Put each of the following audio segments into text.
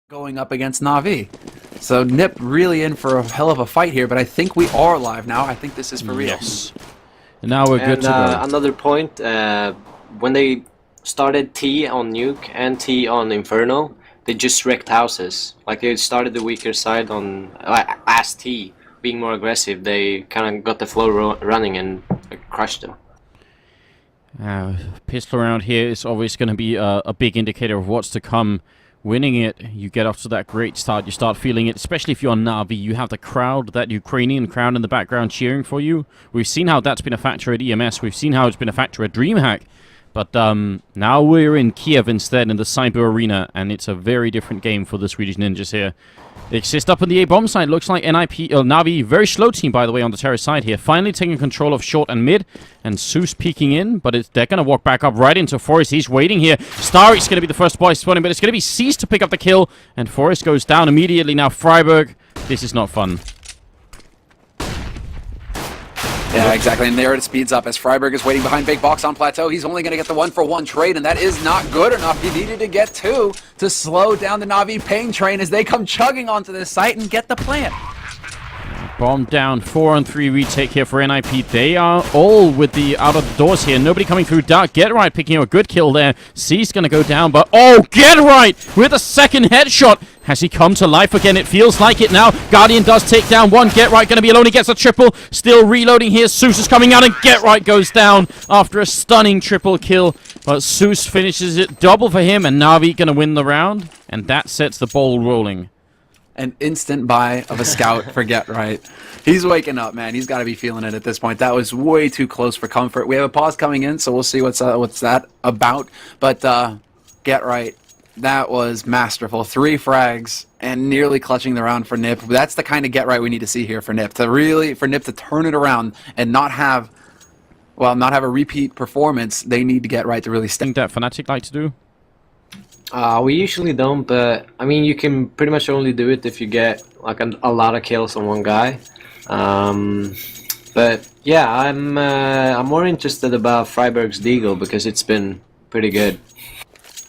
going up against Na'Vi. So NiP really in for a hell of a fight here, but I think we are live now. I think this is for real. Yes. And now we're good to go. Another point, when they started T on Nuke and T on Inferno, they just wrecked houses. Like they started the weaker side on as T, being more aggressive. They kind of got the flow running and crushed them. Pistol round here is always going to be a big indicator of what's to come. Winning it, you get off to that great start. You start feeling it, especially if you're on Na'Vi. You have the crowd, that Ukrainian crowd in the background cheering for you. We've seen how that's been a factor at EMS. We've seen how it's been a factor at DreamHack. But now we're in Kiev instead, in the Cyber Arena, and it's a very different game for the Swedish Ninjas here. They exist up on the A-bomb side. Looks like NiP, Na'Vi, very slow team, by the way, on the terrorist side here. Finally taking control of short and mid, and Zeus peeking in, but they're going to walk back up right into Forest. He's waiting here. StarSeries going to be the first boy spawning, but it's going to be Cease to pick up the kill, and Forest goes down immediately. Now Freiburg, this is not fun. Yeah, exactly, and there it speeds up as Freiburg is waiting behind Big Box on Plateau. He's only going to get the 1-for-1 trade, and that is not good enough. He needed to get 2 to slow down the Na'Vi pain train as they come chugging onto this site and get the plant. Bomb down, 4-on-3 retake here for NiP. They are all with the out of the doors here. Nobody coming through dark. Get Right picking up a good kill there. C's gonna go down, but oh, Get Right with a second headshot. Has he come to life again? It feels like it now. Guardian does take down one. Get Right gonna be alone. He gets a triple. Still reloading here. Zeus is coming out, and Get Right goes down after a stunning triple kill. But Zeus finishes it. Double for him, and Na'Vi gonna win the round, and that sets the ball rolling. An instant buy of a scout for Get Right. He's waking up, man. He's got to be feeling it at this point. That was way too close for comfort. We have a pause coming in, so we'll see what's that about. But Get Right, that was masterful. 3 frags and nearly clutching the round for NiP. That's the kind of Get Right we need to see here for NiP. For NiP to turn it around and not have a repeat performance. They need to Get Right to really Think that Fnatic like to do. We usually don't, but I mean, you can pretty much only do it if you get like a lot of kills on one guy. But yeah, I'm more interested about Freiburg's Deagle because it's been pretty good.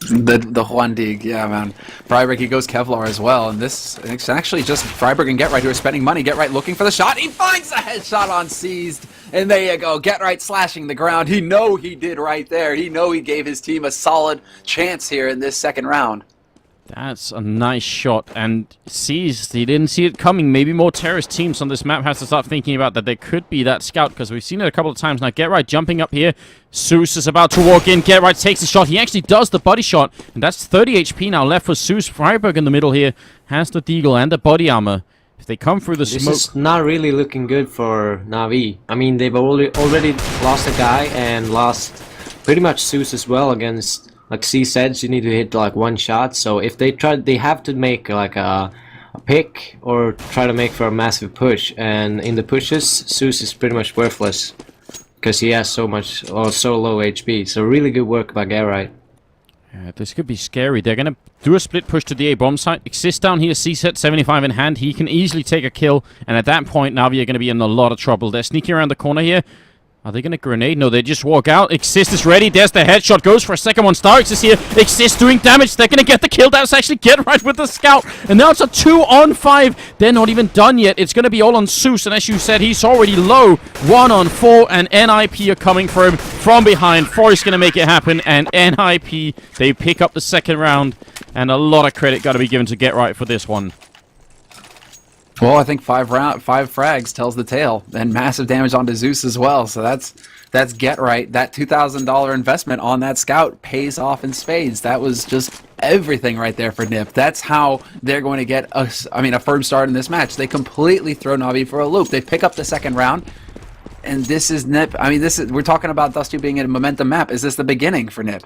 The Juan Dig, yeah, man. Freiburg, he goes Kevlar as well, and it's actually just Freiburg and Get Right who are spending money. Get Right looking for the shot. He finds a headshot on Seized, and there you go. Get Right slashing the ground. He did right there. He gave his team a solid chance here in this second round. That's a nice shot, and Seized, he didn't see it coming. Maybe more terrorist teams on this map has to start thinking about that. There could be that scout, because we've seen it a couple of times now. Get Right jumping up here. Zeus is about to walk in. Get Right takes the shot. He actually does the body shot, and that's 30 HP now left for Zeus. Freiburg in the middle here has the Deagle and the body armor. If they come through the smoke... This is not really looking good for Na'Vi. I mean, they've already lost a guy and lost pretty much Zeus as well against... Like C said, you need to hit like 1 shot. So if they try, they have to make like a pick or try to make for a massive push. And in the pushes, Zeus is pretty much worthless because he has so much or so low HP. So really good work by Get Right. Yeah, this could be scary. They're gonna do a split push to the A-bomb site. Exist down here, C-set 75 in hand. He can easily take a kill. And at that point, Na'Vi are gonna be in a lot of trouble. They're sneaking around the corner here. Are they going to grenade? No, they just walk out. Exist is ready. There's the headshot. Goes for a second one. StarX is here. Exist doing damage. They're going to get the kill. That's actually Get Right with the scout. And now it's a 2-on-5. They're not even done yet. It's going to be all on Zeus. And as you said, he's already low. 1-on-4. And NiP are coming for him from behind. Forest going to make it happen. And NiP, they pick up the second round. And a lot of credit got to be given to Get Right for this one. Well, I think 5 frags tells the tale, and massive damage onto Zeus as well. So that's Get Right. That $2,000 investment on that scout pays off in spades. That was just everything right there for NiP. That's how they're going to get a firm start in this match. They completely throw Na'Vi for a loop. They pick up the second round, and this is NiP. I mean, we're talking about Dusty being in a momentum map. Is this the beginning for NiP?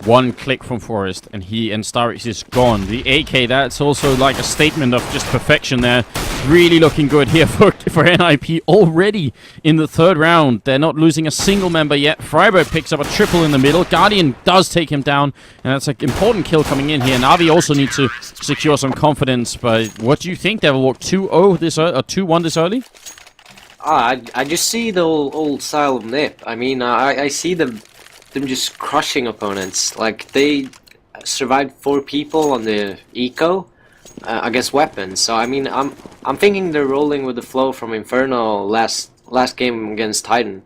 1 click from Forest, and he and StarX is gone. The AK, that's also like a statement of just perfection there. Really looking good here for NiP already in the 3rd round. They're not losing a single member yet. Freiburg picks up a triple in the middle. Guardian does take him down, and that's an important kill coming in here. Na'Vi also need to secure some confidence, but what do you think, Devilwalk? 2-0 this early, or 2-1 this early? I just see the old style of NiP. I mean, I see them just crushing opponents. Like they survived 4 people on the eco against weapons. So I mean, I'm thinking they're rolling with the flow from Inferno last game against Titan.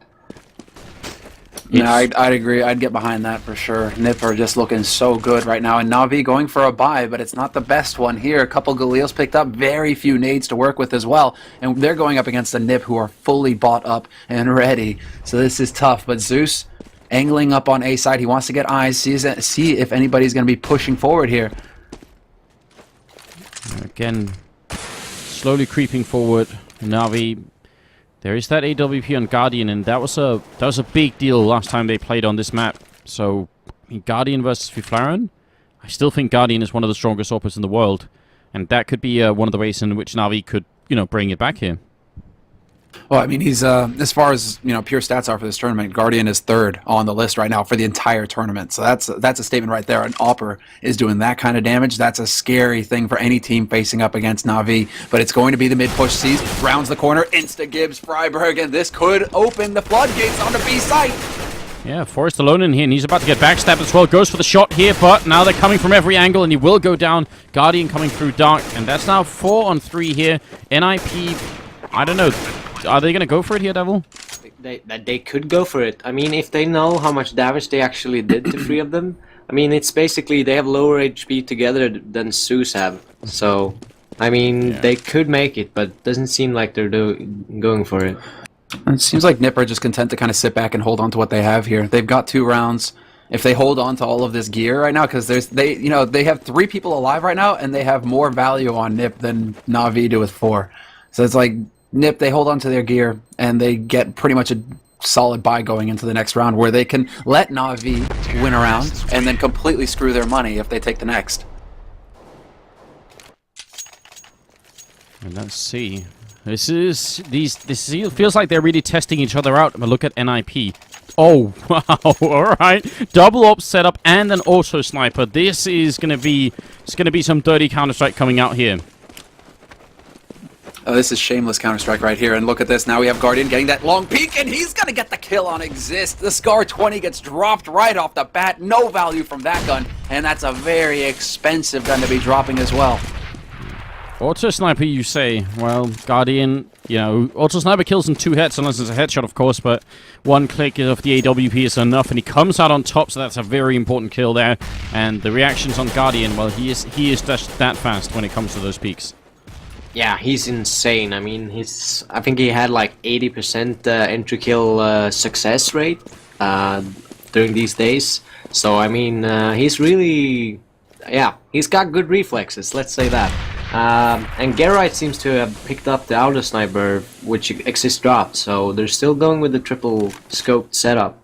No, I'd agree. I'd get behind that for sure. NiP are just looking so good right now, and Na'Vi going for a buy, but it's not the best one here. A couple Galils picked up, very few nades to work with as well, and they're going up against the NiP who are fully bought up and ready. So this is tough, but Zeus angling up on A side. He wants to get eyes, see if anybody's going to be pushing forward here. Again, slowly creeping forward. Na'Vi. There is that AWP on Guardian, and that was a big deal last time they played on this map. So, Guardian versus Fiflaren, I still think Guardian is one of the strongest AWPers in the world, and that could be one of the ways in which Na'Vi could, bring it back here. Well, I mean, he's as far as pure stats are for this tournament, Guardian is 3rd on the list right now for the entire tournament. So that's a statement right there. An AWPer is doing that kind of damage. That's a scary thing for any team facing up against Na'Vi. But it's going to be the mid push. Sees, rounds the corner, insta Gibbs Freiberg, and this could open the floodgates on the B site. Yeah, Forrest alone in here, and he's about to get backstabbed as well. Goes for the shot here, but now they're coming from every angle, and he will go down. Guardian coming through dark, and that's now 4 on 3 here. NiP, I don't know. Are they going to go for it here, Devil? They could go for it. I mean, if they know how much damage they actually did to 3 of them, I mean, it's basically they have lower HP together than Zeus have. So, I mean, they could make it, but it doesn't seem like they're going for it. It seems like NiP are just content to kind of sit back and hold on to what they have here. They've got 2 rounds. If they hold on to all of this gear right now, because they have 3 people alive right now, and they have more value on NiP than Na'Vi do with 4. So it's like NiP, they hold on to their gear, and they get pretty much a solid buy going into the next round, where they can let Na'Vi win a round and then completely screw their money if they take the next. And let's see. This feels like they're really testing each other out. But look at NiP. Oh wow! All right, double op setup and an auto sniper. This is gonna be some dirty Counter-Strike coming out here. Oh, this is shameless Counter-Strike right here, and look at this. Now we have Guardian getting that long peek, and he's going to get the kill on Exist. The Scar 20 gets dropped right off the bat. No value from that gun, and that's a very expensive gun to be dropping as well. Auto Sniper, you say? Well, Guardian, Auto Sniper kills in 2 hits, unless it's a headshot, of course, but 1 click of the AWP is enough, and he comes out on top, so that's a very important kill there. And the reactions on Guardian, well, he is just that fast when it comes to those peaks. Yeah, he's insane. I mean, I think he had like 80% entry kill success rate during these days. So I mean, he's really, he's got good reflexes. Let's say that. And Gerite seems to have picked up the auto sniper, which Exist dropped. So they're still going with the triple scoped setup.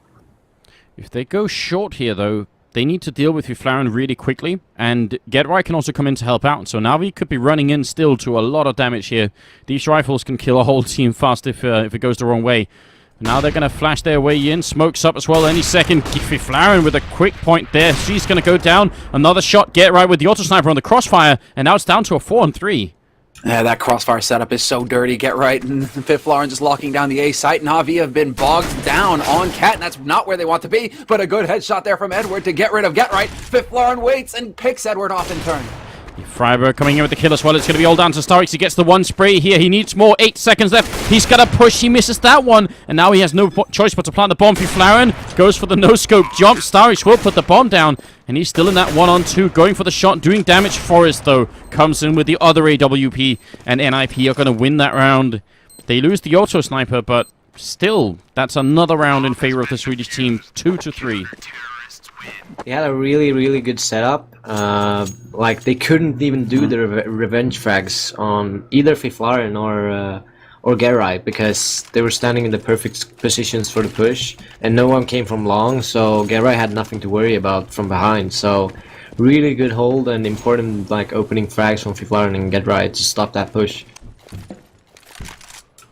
If they go short here, though, they need to deal with Fiflaren really quickly, and Getright can also come in to help out. So Na'Vi could be running in still to a lot of damage here. These rifles can kill a whole team fast if it goes the wrong way. Now they're going to flash their way in. Smokes up as well any second. Fiflaren with a quick point there. She's going to go down. Another shot. Getright with the auto sniper on the crossfire, and now it's down to a 4 on 3. Yeah, that crossfire setup is so dirty. Getright and Fiflaren just locking down the A site. Na'Vi have been bogged down on Cat, and that's not where they want to be. But a good headshot there from Edward to get rid of Getright. Fiflaren waits and picks Edward off in turn. Freiberg coming in with the kill as well. It's going to be all down to StarX. He gets the 1 spray here. He needs more. 8 seconds left. He's got to push. He misses that one. And now he has no choice but to plant the bomb. Fiflaren goes for the no-scope jump. StarX will put the bomb down. And he's still in that 1-on-2. Going for the shot. Doing damage. Forrest, though, comes in with the other AWP. And NiP are going to win that round. They lose the auto sniper, but still, that's another round in favor of the Swedish team. 2-3. They had a really, really good setup. Like, they couldn't even do the revenge frags on either Fiflaren or Gerai, because they were standing in the perfect positions for the push, and no one came from long, so Gerai had nothing to worry about from behind. So, really good hold and important opening frags from Fiflaren and Gerai to stop that push.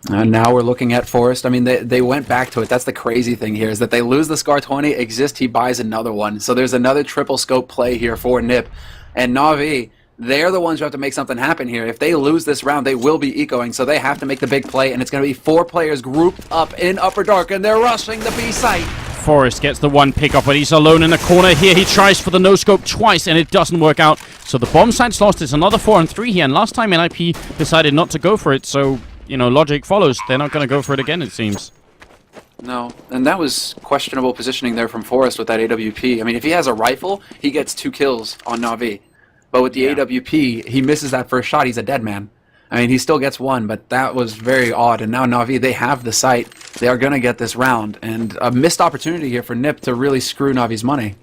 And now we're looking at Forrest. I mean, they went back to it. That's the crazy thing here, is that they lose the Scar 20, Exist, he buys another one. So there's another triple scope play here for NiP. And Na'Vi, they're the ones who have to make something happen here. If they lose this round, they will be ecoing, so they have to make the big play, and it's going to be 4 players grouped up in Upper Dark, and they're rushing the B site. Forrest gets the one pickup, but he's alone in the corner here. He tries for the no-scope twice, and it doesn't work out. So the bomb site's lost. It's another 4-on-3 here, and last time NiP decided not to go for it, so, you know, logic follows. They're not going to go for it again, it seems. No, and that was questionable positioning there from Forrest with that AWP. I mean, if he has a rifle, he gets 2 kills on Na'Vi. But with the AWP, he misses that first shot, he's a dead man. I mean, he still gets 1, but that was very odd. And now Na'Vi, they have the site. They are going to get this round. And a missed opportunity here for NiP to really screw Na'Vi's money.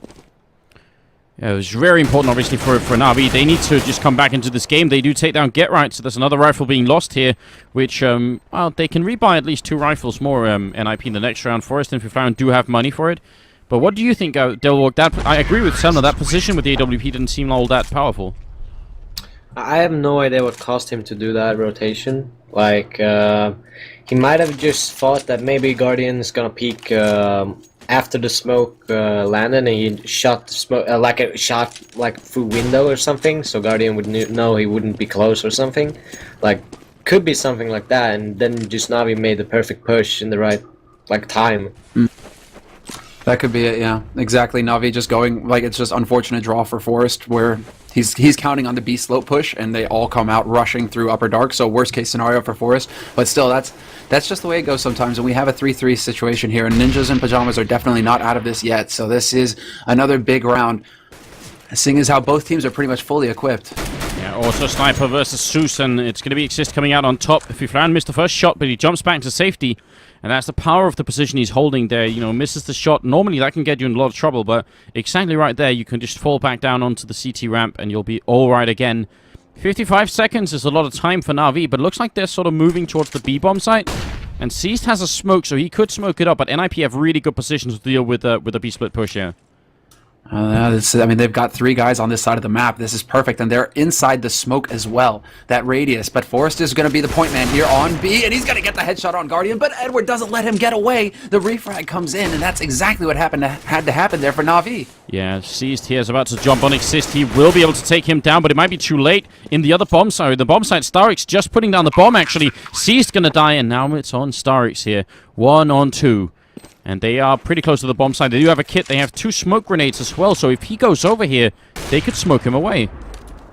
Yeah, it was very important, obviously, for Na'Vi. They need to just come back into this game. They do take down Get Right, so there's another rifle being lost here, which, well, they can rebuy at least 2 rifles more, NiP in the next round. Forrest and Fiflown do have money for it. But what do you think, Delwalk? I agree with Selma. That position with the AWP didn't seem all that powerful. I have no idea what caused him to do that rotation. Like, he might have just thought that maybe Guardian is gonna peek after the smoke landed, and he shot the smoke like a shot like through window or something. So Guardian would know he wouldn't be close or something. Like, could be something like that. And then just Na'Vi made the perfect push in the right time. That could be it, yeah. Exactly. Na'Vi just going, like, it's just unfortunate draw for Forrest where he's counting on the B slope push and they all come out rushing through upper dark. So worst case scenario for Forrest. But still, that's just the way it goes sometimes. And we have a 3-3 situation here. And Ninjas in Pajamas are definitely not out of this yet. So this is another big round. Seeing as how both teams are pretty much fully equipped. Yeah, also Sniper versus Zeus, and it's going to be Exist coming out on top. Fiflown missed the first shot, but he jumps back to safety. And that's the power of the position he's holding there. You know, misses the shot. Normally that can get you in a lot of trouble, but exactly right there, you can just fall back down onto the CT ramp and you'll be all right again. 55 seconds is a lot of time for Na'Vi, but it looks like they're sort of moving towards the B-bomb site. And Seized has a smoke, so he could smoke it up, but NiP have really good positions to deal with a B-split push here. I mean, they've got 3 guys on this side of the map. This is perfect, and they're inside the smoke as well. That radius, but Forrest is going to be the point man here on B, and he's going to get the headshot on Guardian, but Edward doesn't let him get away. The refrag comes in, and that's exactly what had to happen there for Na'Vi. Yeah, Seized here is about to jump on Exist. He will be able to take him down, but it might be too late in the other bomb side. The bomb site, StarX just putting down the bomb, actually. Seized going to die, and now it's on StarX here. 1-on-2. And they are pretty close to the bomb site. They do have a kit. They have 2 smoke grenades as well. So if he goes over here, they could smoke him away.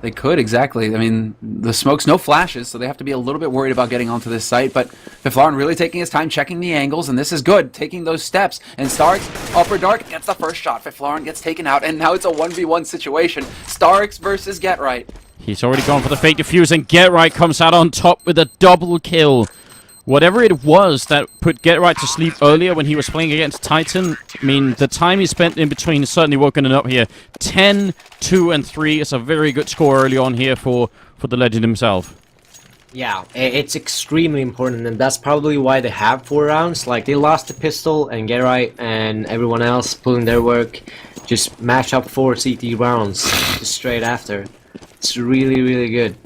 They could, exactly. I mean, the smoke's no flashes, so they have to be a little bit worried about getting onto this site. But Fiflown really taking his time, checking the angles, and this is good. Taking those steps. And Starks, upper dark, gets the first shot. Fiflown gets taken out, and now it's a 1v1 situation. Starks versus Get Right. He's already gone for the fake defuse, and Get Right comes out on top with a double kill. Whatever it was that put Get Right to sleep earlier when he was playing against Titan, I mean, the time he spent in between is certainly woken it up here. 10, 2, and 3 is a very good score early on here for the legend himself. Yeah, it's extremely important, and that's probably why they have 4 rounds. Like, they lost the pistol, and Get Right and everyone else pulling their work just match up 4 CT rounds just straight after. It's really, really good.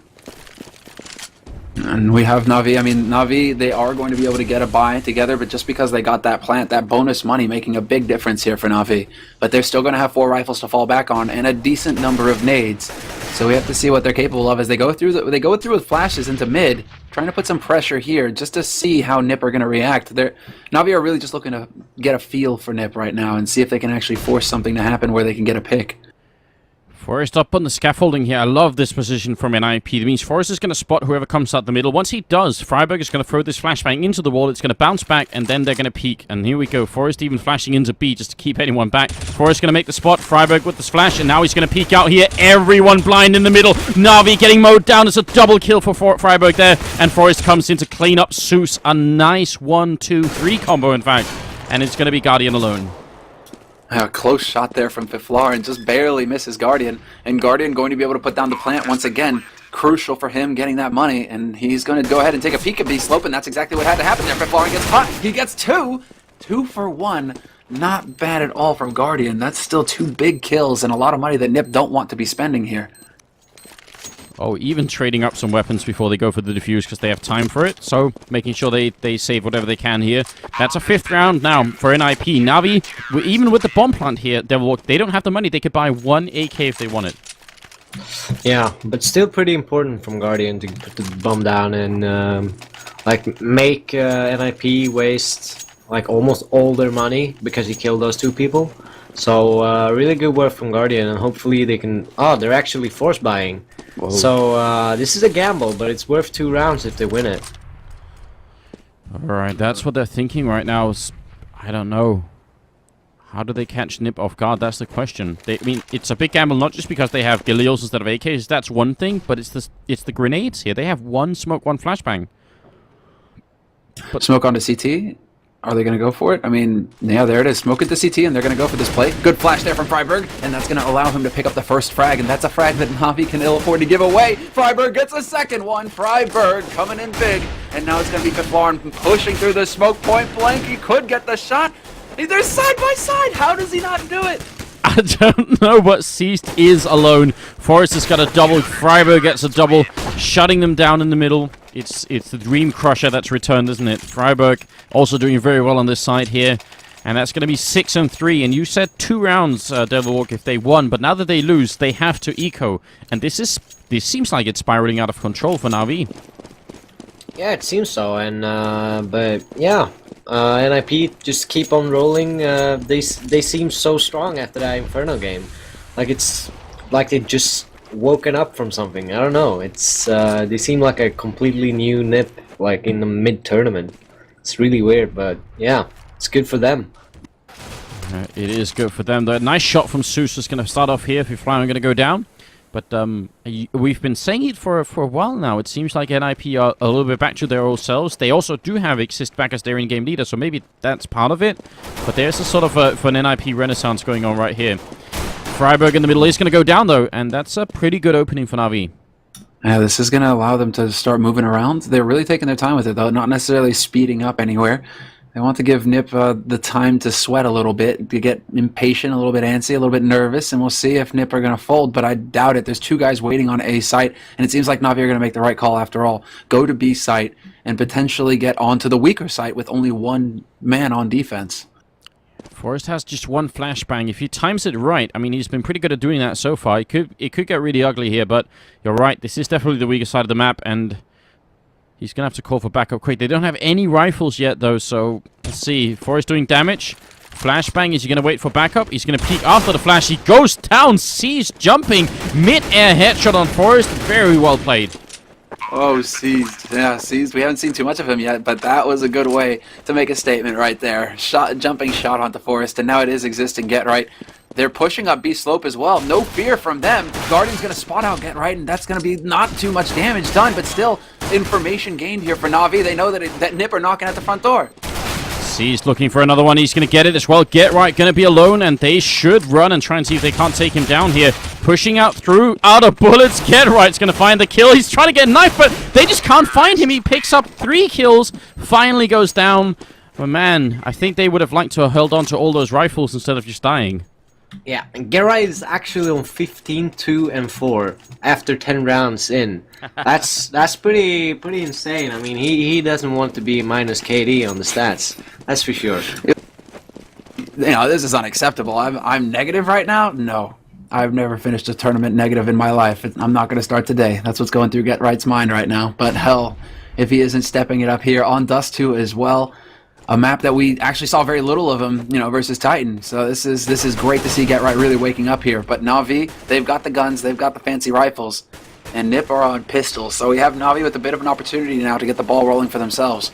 And we have Na'Vi. I mean, Na'Vi, they are going to be able to get a buy together, but just because they got that plant, that bonus money making a big difference here for Na'Vi. But they're still going to have 4 rifles to fall back on and a decent number of nades. So we have to see what they're capable of as they go through with flashes into mid, trying to put some pressure here just to see how NiP are going to react. Na'Vi are really just looking to get a feel for NiP right now and see if they can actually force something to happen where they can get a pick. Forrest up on the scaffolding here. I love this position from NiP. That means Forrest is going to spot whoever comes out the middle. Once he does, Freiburg is going to throw this flashbang into the wall. It's going to bounce back, and then they're going to peek. And here we go. Forrest even flashing into B just to keep anyone back. Forrest going to make the spot. Freiburg with the splash, and now he's going to peek out here. Everyone blind in the middle. Na'Vi getting mowed down. It's a double kill for Freiburg there. And Forrest comes in to clean up Zeus. A nice 1-2-3 combo, in fact. And it's going to be Guardian alone. A close shot there from Fiflown, just barely misses Guardian, and Guardian going to be able to put down the plant once again. Crucial for him getting that money, and he's going to go ahead and take a peek at B-slope, and that's exactly what had to happen there. Fiflown gets caught. He gets 2. 2 for 1. Not bad at all from Guardian. That's still 2 big kills and a lot of money that NiP don't want to be spending here. Oh, even trading up some weapons before they go for the defuse because they have time for it. So, making sure they save whatever they can here. That's a 5th round now for NiP. Na'Vi, even with the bomb plant here, they don't have the money. They could buy 1 AK if they want it. Yeah, but still pretty important from Guardian to put the bomb down and like make NiP waste like almost all their money because he killed those two people. So really good work from Guardian, and hopefully they can. Oh, they're actually force buying. Whoa. So this is a gamble, but it's worth 2 rounds if they win it. Alright, that's what they're thinking right now. I don't know. How do they catch NiP off guard? That's the question. I mean, it's a big gamble, not just because they have Galils instead of AKs. That's one thing, but it's the grenades here. They have 1 smoke, 1 flashbang. But smoke onto CT. Are they going to go for it? I mean, yeah, there it is. Smoke into CT, and they're going to go for this play. Good flash there from Freiburg, and that's going to allow him to pick up the first frag, and that's a frag that Na'Vi can ill afford to give away. Freiburg gets a second one. Freiburg coming in big, and now it's going to be Fiflarn pushing through the smoke point blank. He could get the shot. They're side by side. How does he not do it? I don't know, but Seized is alone. Forrest has got a double. Freiburg gets a double, shutting them down in the middle. It's the Dream Crusher that's returned, isn't it? Freiburg also doing very well on this side here. And that's going to be 6-3. And you said 2 rounds, Devilwalk, if they won. But now that they lose, they have to eco. And this seems like it's spiraling out of control for Na'Vi. Yeah, it seems so. And but yeah, NiP just keep on rolling. They seem so strong after that Inferno game. Like it's like they just woken up from something. I don't know. It's they seem like a completely new NiP, like in the mid-tournament. It's really weird, but yeah, it's good for them. It is good for them. The nice shot from Zeus is going to start off here. If Fiflarn are going to go down. But we've been saying it for a while now. It seems like NiP are a little bit back to their old selves. They also do have Exist back as their in-game leader, so maybe that's part of it. But there's a sort of an NiP renaissance going on right here. Freiburg in the middle is going to go down, though, and that's a pretty good opening for Na'Vi. Yeah, this is going to allow them to start moving around. They're really taking their time with it, though, not necessarily speeding up anywhere. They want to give NiP the time to sweat a little bit, to get impatient, a little bit antsy, a little bit nervous, and we'll see if NiP are going to fold, but I doubt it. There's 2 guys waiting on A site, and it seems like Na'Vi are going to make the right call after all. Go to B site and potentially get onto the weaker site with only 1 man on defense. Forrest has just 1 flashbang. If he times it right, I mean, he's been pretty good at doing that so far. It could get really ugly here, but you're right. This is definitely the weaker side of the map, and he's going to have to call for backup quick. They don't have any rifles yet, though, so let's see. Forrest doing damage. Flashbang. Is he going to wait for backup? He's going to peek after the flash. He goes down. Seized jumping. Mid-air headshot on Forrest. Very well played. Oh, Seized. Yeah, Seized. We haven't seen too much of him yet, but that was a good way to make a statement right there. Jumping shot onto Forrest, and now it is Exist and Get Right. They're pushing up B slope as well. No fear from them. Guardian's going to spot out Get Right, and that's going to be not too much damage done, but still information gained here for Na'Vi. They know that NiP are knocking at the front door. Seized looking for another one. He's going to get it as well. Get Right going to be alone, and they should run and try and see if they can't take him down here. Pushing out through, out of bullets. Get Right's going to find the kill. He's trying to get knifed, but they just can't find him. He picks up 3 kills, finally goes down. But man, I think they would have liked to have held on to all those rifles instead of just dying. Yeah, and Gerai is actually on 15, 2, and 4 after 10 rounds in. That's pretty insane. I mean, he doesn't want to be minus KD on the stats. That's for sure. You know, this is unacceptable. I'm negative right now? No. I've never finished a tournament negative in my life. I'm not going to start today. That's what's going through Get Right's mind right now. But hell, if he isn't stepping it up here on Dust 2 as well. A map that we actually saw very little of him, you know, versus Titan. So this is great to see Get Right really waking up here. But Na'Vi, they've got the guns, they've got the fancy rifles, and NiP are on pistols. So we have Na'Vi with a bit of an opportunity now to get the ball rolling for themselves.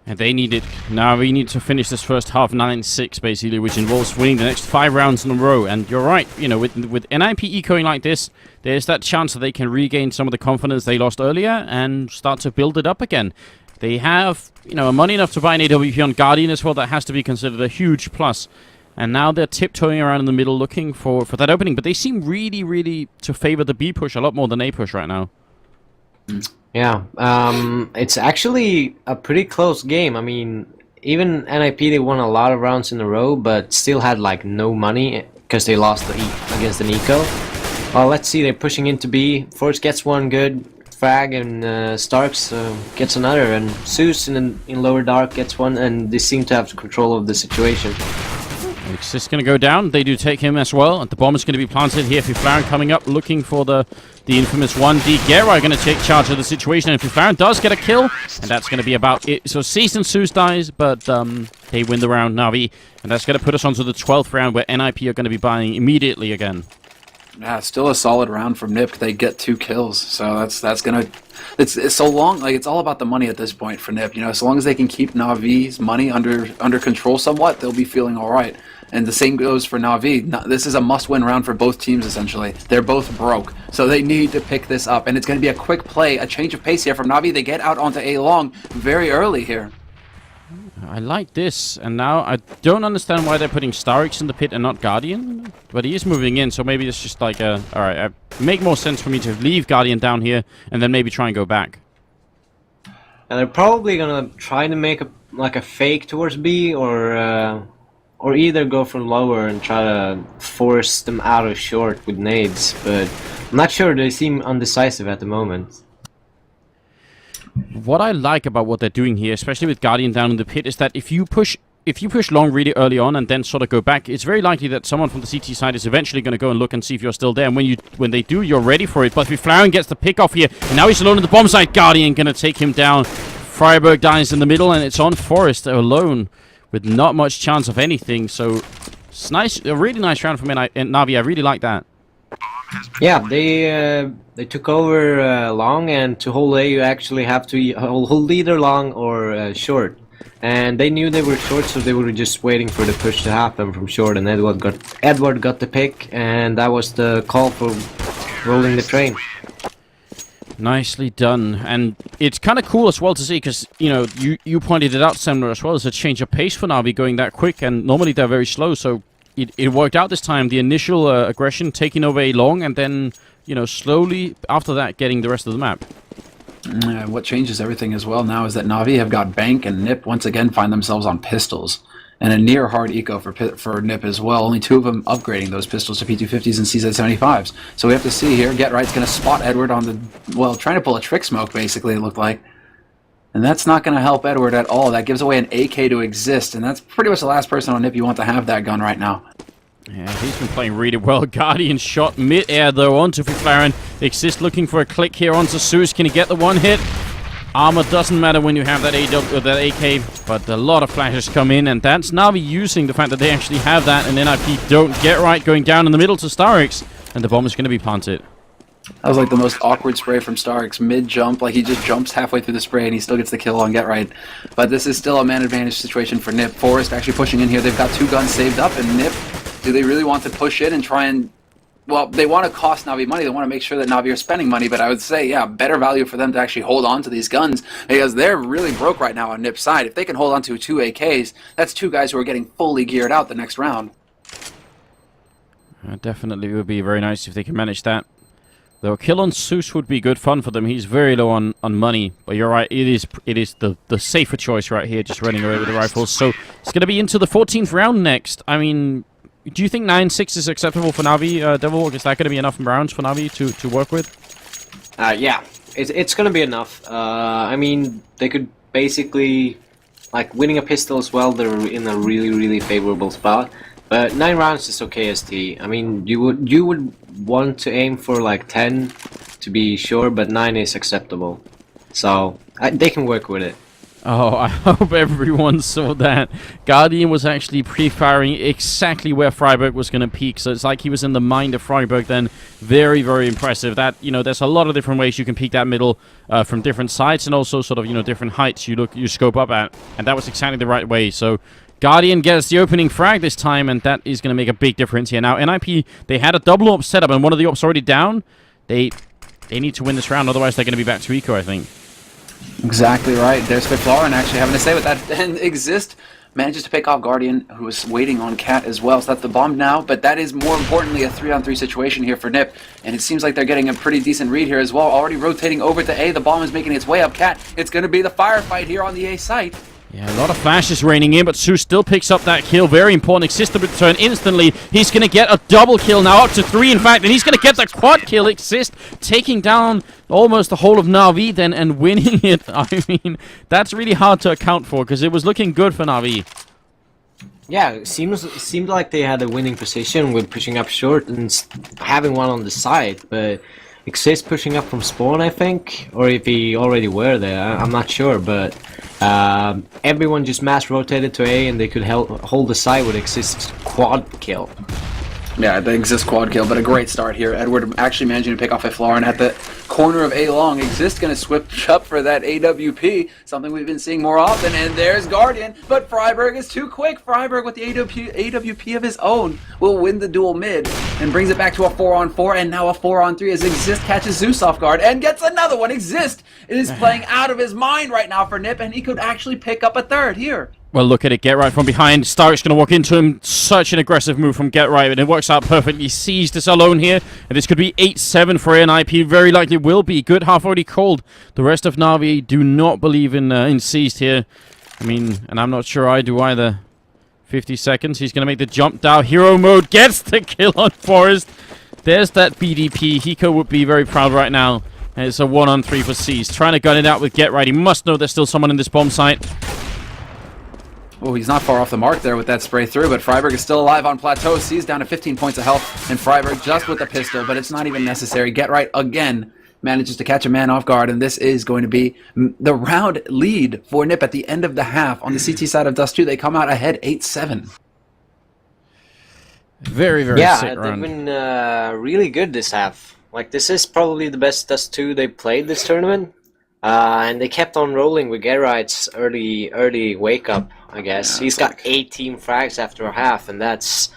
And they need it. Na'Vi need to finish this first half 9-6, basically, which involves winning the next 5 rounds in a row. And you're right, you know, with NiP ecoing like this, there's that chance that they can regain some of the confidence they lost earlier and start to build it up again. They have, you know, money enough to buy an AWP on Guardian as well. That has to be considered a huge plus. And now they're tiptoeing around in the middle looking for that opening. But they seem really, really to favor the B push a lot more than A push right now. Yeah, it's actually a pretty close game. I mean, even NiP, they won a lot of rounds in a row, but still had, like, no money because they lost against the Nico. Well, let's see. They're pushing into B. Force gets one good frag, and Starks gets another, and Zeus in lower dark gets one, and they seem to have control of the situation. Exist going to go down. They do take him as well. And the bomb is going to be planted here. Fiflaren coming up, looking for the infamous 1D. Gera going to take charge of the situation. And Fiflaren does get a kill. And that's going to be about it. So Cease and Zeus dies, but they win the round, Na'Vi. And that's going to put us onto the 12th round, where NiP are going to be buying immediately again. Yeah, still a solid round from NiP. They get 2 kills, so that's gonna. It's so long. Like, it's all about the money at this point for NiP. You know, so long as they can keep Na'Vi's money under control somewhat, they'll be feeling all right. And the same goes for Na'Vi. This is a must-win round for both teams. Essentially, they're both broke, so they need to pick this up. And it's going to be a quick play, a change of pace here from Na'Vi. They get out onto A long very early here. I like this, and now I don't understand why they're putting StarX in the pit and not Guardian, but he is moving in, so maybe it's just like a... Alright, make more sense for me to leave Guardian down here, and then maybe try and go back. And they're probably gonna try to make a fake towards B, or either go from lower and try to force them out of short with nades, but I'm not sure, they seem undecisive at the moment. What I like about what they're doing here, especially with Guardian down in the pit, is that if you push long really early on and then sort of go back, it's very likely that someone from the CT side is eventually going to go and look and see if you're still there. And when they do, you're ready for it. But Fiflaren gets the pick off here, and now he's alone in the bomb site. Guardian going to take him down. Friberg dies in the middle, and it's on Forest alone with not much chance of anything. So it's nice, a really nice round from Na'Vi. I really like that. Yeah, they took over long, and to hold A you actually have to hold either long or short. And they knew they were short, so they were just waiting for the push to happen from short, and Edward got the pick, and that was the call for rolling the train. Nicely done. And it's kind of cool as well to see, because, you know, you pointed it out, Semler, as well. As a change of pace for Na'Vi going that quick, and normally they're very slow, so it worked out this time. The initial aggression taking over A long, and then, you know, slowly after that getting the rest of the map. What changes everything as well now is that Na'Vi have got Bank, and NiP once again find themselves on pistols. And a near hard eco for NiP as well. Only 2 of them upgrading those pistols to P250s and CZ75s. So we have to see here. Get Right's going to spot Edward on the... Well, trying to pull a trick smoke, basically, it looked like. And that's not going to help Edward at all. That gives away an AK to exist. And that's pretty much the last person on NiP you want to have that gun right now. Yeah, he's been playing really well. Guardian shot mid-air, though, onto Fiflaren. Exist looking for a click here onto Zeus. Can he get the one hit? Armor doesn't matter when you have that AK, but a lot of flashes come in, and that's Na'Vi using the fact that they actually have that, and NiP don't get right, going down in the middle to StarX, and the bomb is going to be planted. That was like the most awkward spray from StarX, mid-jump, like he just jumps halfway through the spray and he still gets the kill on Get Right. But this is still a man advantage situation for NiP. Forest actually pushing in here. They've got 2 guns saved up, and NiP, do they really want to push in and try and... Well, they want to cost Na'Vi money. They want to make sure that Na'Vi are spending money, but I would say, yeah, better value for them to actually hold on to these guns, because they're really broke right now on NiP's side. If they can hold on to 2 AKs, that's 2 guys who are getting fully geared out the next round. Definitely would be very nice if they can manage that. Though a kill on Zeus would be good fun for them. He's very low on money, but you're right, it is the safer choice right here, just running away with the rifles. So it's going to be into the 14th round next. I mean... Do you think 9-6 is acceptable for Na'Vi, Devil? Is that going to be enough rounds for Na'Vi to work with? Yeah, it's going to be enough. I mean, they could basically, like, winning a pistol as well, they're in a really, really favorable spot. But 9 rounds is okay, ST. I mean, you would want to aim for, like, 10 to be sure, but 9 is acceptable. So, they can work with it. Oh, I hope everyone saw that. Guardian was actually pre-firing exactly where Friberg was going to peak, so it's like he was in the mind of Friberg then. Very, very impressive. That, you know, there's a lot of different ways you can peak that middle from different sides, and also sort of, you know, different heights you scope up at, and that was exactly the right way. So Guardian gets the opening frag this time, and that is going to make a big difference here. Now, NiP, they had a double op setup, and one of the ops already down. They need to win this round, otherwise they're going to be back to eco, I think. Exactly right. There's Fiflaren actually having to say with that. And Exist manages to pick off Guardian, who was waiting on Cat as well. So that's the bomb now. But that is more importantly a 3-on-3 situation here for NiP. And it seems like they're getting a pretty decent read here as well. Already rotating over to A. The bomb is making its way up Cat. It's going to be the firefight here on the A site. Yeah, a lot of flashes raining in, but Zeus still picks up that kill. Very important. Exist to return instantly. He's going to get a double kill now, up to 3 in fact, and he's going to get the quad kill. Exist taking down almost the whole of Na'Vi then and winning it. I mean, that's really hard to account for because it was looking good for Na'Vi. Yeah, it seemed like they had a winning position with pushing up short and having one on the side, but Exist pushing up from spawn, I think, or if he already were there, I'm not sure, but everyone just mass rotated to A and they could hold the side with Exist's quad kill. Yeah, the Exist quad kill, but a great start here. Edward actually managing to pick off a Florin at the corner of A long. Exist going to switch up for that AWP, something we've been seeing more often, and there's Guardian, but Freiburg is too quick. Freiburg with the AWP of his own will win the duel mid and brings it back to a 4-on-4 and now a 4-on-3 as Exist catches Zeus off guard and gets another one. Exist is playing out of his mind right now for NiP, and he could actually pick up a third here. Well, look at it. Get right from behind. Stark's going to walk into him. Such an aggressive move from Get Right, and it works out perfectly. Sees this alone here, and this could be 8-7 for NiP. Very likely will be. Good half already called. The rest of Na'Vi do not believe in Seized here. I mean, and I'm not sure I do either. 50 seconds. He's going to make the jump down. Hero mode gets the kill on Forest. There's that BDP. Hiko would be very proud right now. And it's a 1-on-3 for Seized. Trying to gun it out with Get Right. He must know there's still someone in this bomb site. Oh, he's not far off the mark there with that spray through, but Freiburg is still alive on plateau. Sees down to 15 points of health, and Freiburg just with the pistol, but it's not even necessary. Get Right again manages to catch a man off guard, and this is going to be the round lead for NiP at the end of the half. On the CT side of Dust 2, they come out ahead 8-7. Very, very sick round. They've been really good this half. Like, this is probably the best Dust 2 they played this tournament. And they kept on rolling with Gerright's early wake up, I guess. Yeah, he's got 18 frags after a half, and that's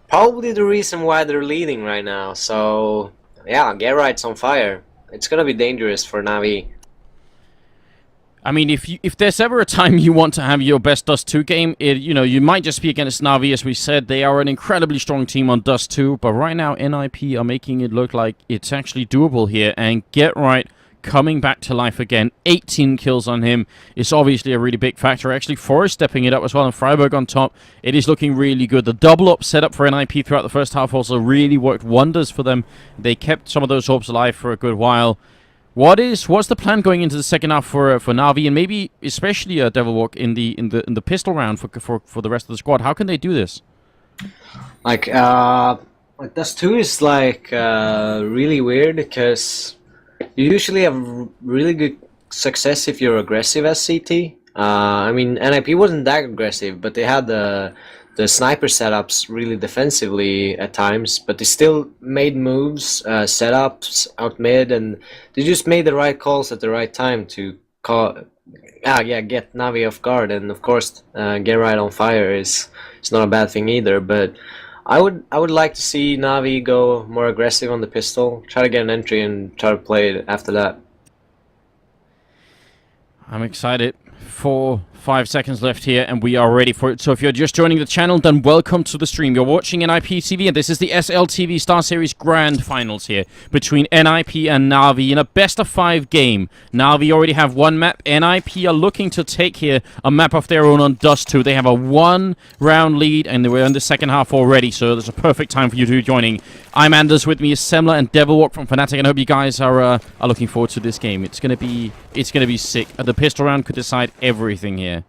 probably the reason why they're leading right now. So, yeah, Gerright's on fire. It's gonna be dangerous for Na'Vi. I mean, if there's ever a time you want to have your best Dust 2 game, you might just be against Na'Vi. As we said, they are an incredibly strong team on Dust 2, but right now NiP are making it look like it's actually doable here, and Get Right coming back to life again. 18 kills on him is obviously a really big factor. Actually, Forrest stepping it up as well, and Freiburg on top. It is looking really good. The double-up setup for NiP throughout the first half also really worked wonders for them. They kept some of those hopes alive for a good while. What's the plan going into the second half for Na'Vi, and maybe especially Devilwalk in the pistol round for the rest of the squad? How can they do this? Like Dust 2 is really weird because you usually have really good success if you're aggressive as CT. I mean, NiP wasn't that aggressive, but they had the sniper setups really defensively at times, but they still made moves, setups out mid, and they just made the right calls at the right time to get Na'Vi off guard. And of course, get right on fire is not a bad thing either, but I would like to see Na'Vi go more aggressive on the pistol, try to get an entry and try to play it after that. I'm excited. 4-5 seconds left here, and we are ready for it. So if you're just joining the channel, then welcome to the stream. You're watching NiP TV, and this is the SLTV StarSeries Grand Finals here between NiP and Na'Vi in a best-of-5 game. Na'Vi already have one map. NiP are looking to take here a map of their own on Dust 2. They have a one-round lead, and we're in the second half already, so there's a perfect time for you to be joining. I'm Anders, with me is Semler and Devilwalk from Fnatic, and I hope you guys are looking forward to this game. It's gonna be sick. The pistol round could decide everything here.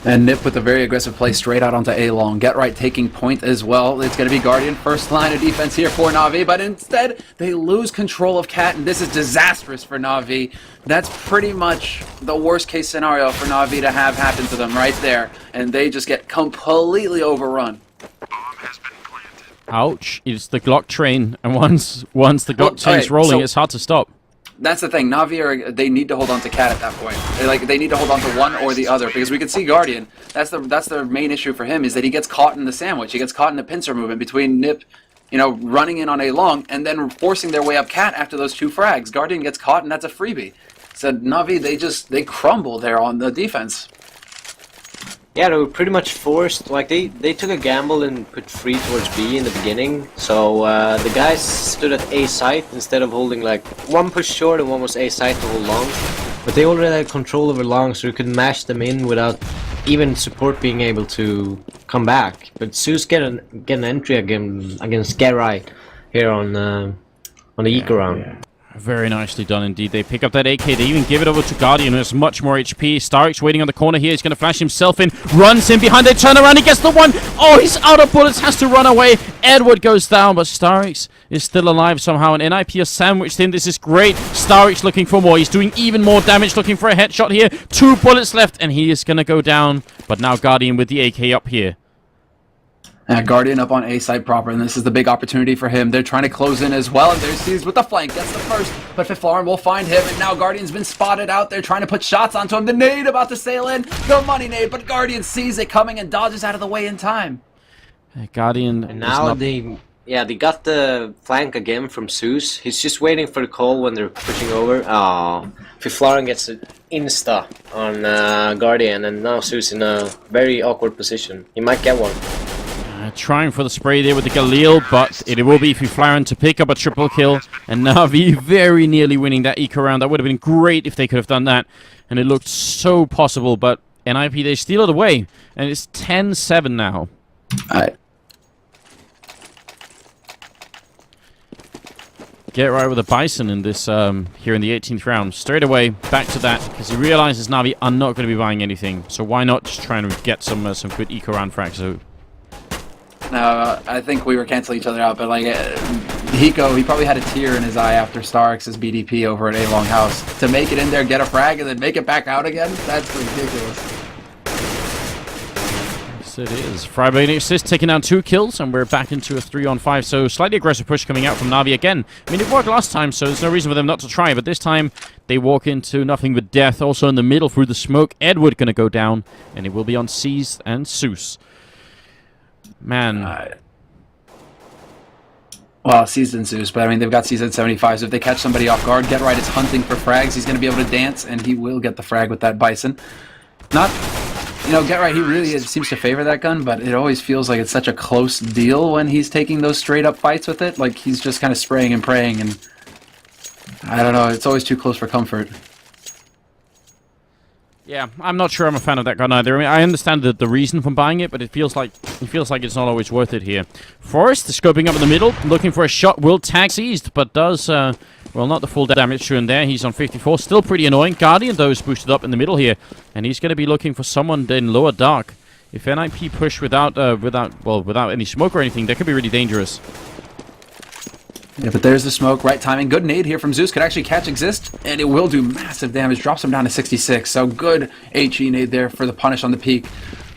And NiP with a very aggressive play straight out onto A long. Get Right taking point as well. It's going to be Guardian first line of defense here for Na'Vi, but instead they lose control of Cat, and this is disastrous for Na'Vi. That's pretty much the worst case scenario for Na'Vi to have happen to them right there, and they just get completely overrun. Ouch. It's the Glock train, and once the Glock train's rolling, it's hard to stop. That's the thing. Na'Vi they need to hold on to Cat at that point. They need to hold on to one or the other, because we can see Guardian. That's the main issue for him, is that he gets caught in the sandwich. He gets caught in the pincer movement between NiP, running in on A long and then forcing their way up Cat after those two frags. Guardian gets caught, and that's a freebie. So Na'Vi they crumble there on the defense. Yeah, they were pretty much forced. Like they took a gamble and put 3 towards B in the beginning. So the guys stood at A site instead of holding, like, one pushed short and one was A site to hold long. But they already had control over long, so you could mash them in without even support being able to come back. But Zeus get an entry against Get Right here on the eco round. Very nicely done indeed. They pick up that AK. They even give it over to Guardian, who has much more HP. StarX waiting on the corner here. He's going to flash himself in. Runs in behind. They turn around. He gets the one. Oh, he's out of bullets. Has to run away. Edward goes down, but StarX is still alive somehow. And NiP are sandwiched in. This is great. StarX looking for more. He's doing even more damage. Looking for a headshot here. 2 bullets left, and he is going to go down. But now Guardian with the AK up here. Guardian up on A site proper, and this is the big opportunity for him. They're trying to close in as well, and there's Seized with the flank. Gets the first, but Fiflarin will find him, and now Guardian's been spotted out there trying to put shots onto him. The nade about to sail in. The money nade, but Guardian sees it coming and dodges out of the way in time. Guardian. And now they got the flank again from Zeus. He's just waiting for the call when they're pushing over. Oh, Fiflarin gets an insta on Guardian, and now Zeus in a very awkward position. He might get one. Trying for the spray there with the Galil, but it will be Fiflarin to pick up a triple kill. And Na'Vi very nearly winning that eco round. That would have been great if they could have done that. And it looked so possible, but NiP, they steal it away. And it's 10-7 now. Alright. Get right with the Bison in this here in the 18th round. Straight away, back to that, because he realizes Na'Vi are not going to be buying anything. So why not just try and get some good eco round frags? So No, I think we were canceling each other out, but like Hiko, he probably had a tear in his eye after StarX's BDP over at A Long House. To make it in there, get a frag, and then make it back out again? That's ridiculous. Yes, it is. Freiburg assist taking down 2 kills, and we're back into a 3-on-5. So slightly aggressive push coming out from Na'Vi again. I mean, it worked last time, so there's no reason for them not to try, but this time they walk into nothing but death. Also in the middle through the smoke, Edward gonna go down, and it will be on Seized and Zeus. Man. Well, Seasoned Zeus, but I mean, they've got Seasoned 75, so if they catch somebody off guard, Get Right is hunting for frags. He's going to be able to dance, and he will get the frag with that Bison. Not, you know, Get Right, he really seems to favor that gun, but it always feels like it's such a close deal when he's taking those straight-up fights with it. Like, he's just kind of spraying and praying, and I don't know, it's always too close for comfort. Yeah, I'm not sure I'm a fan of that gun either. I mean, I understand the reason for buying it, but it feels like it's not always worth it here. Forrest scoping up in the middle, looking for a shot. Will tag Seized, but does well, not the full damage to him there. He's on 54, still pretty annoying. Guardian though is boosted up in the middle here, and he's going to be looking for someone in lower dark. If NiP push without any smoke or anything, that could be really dangerous. Yeah, but there's the smoke, right timing. Good nade here from Zeus, could actually catch Exist, and it will do massive damage. Drops him down to 66, so good HE nade there for the punish on the peak.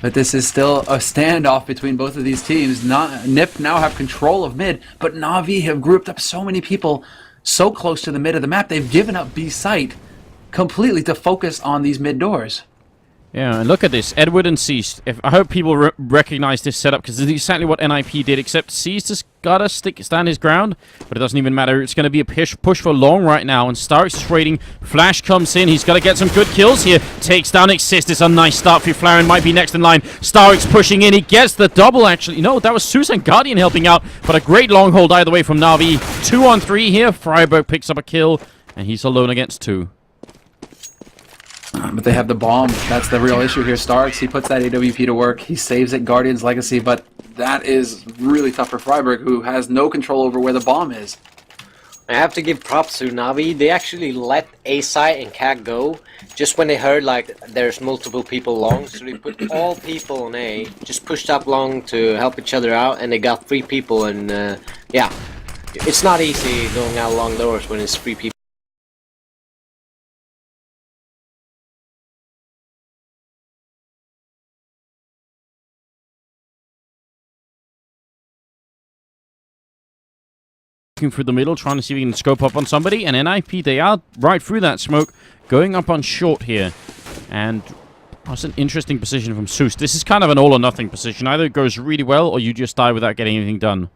But this is still a standoff between both of these teams. NiP now have control of mid, but Na'Vi have grouped up so many people so close to the mid of the map, they've given up B site completely to focus on these mid doors. Yeah, and look at this, Edward and Seized. I hope people recognize this setup, because this is exactly what NiP did, except Seized has got to stand his ground, but it doesn't even matter. It's going to be a push for long right now, and StarX is waiting. Flash comes in. He's got to get some good kills here. Takes down Exist. It's a nice start. Fiflarin might be next in line. StarX pushing in. He gets the double, actually. No, that was Zeus and Guardian helping out, but a great long hold either way from Na'Vi. 2-on-3 here. Freiburg picks up a kill, and he's alone against 2. But they have the bomb. That's the real issue here. StarX, he puts that AWP to work. He saves it. Guardian's legacy, but that is really tough for Freiburg, who has no control over where the bomb is. I have to give props to Na'Vi. They actually let A site and CAC go just when they heard like there's multiple people long. So they put all people on A, just pushed up long to help each other out, and they got 3 people. And yeah, it's not easy going out long doors when it's 3 people. Through the middle, trying to see if we can scope up on somebody, and NiP, they are right through that smoke, going up on short here, and that's an interesting position from Zeus. This is kind of an all-or-nothing position. Either it goes really well, or you just die without getting anything done.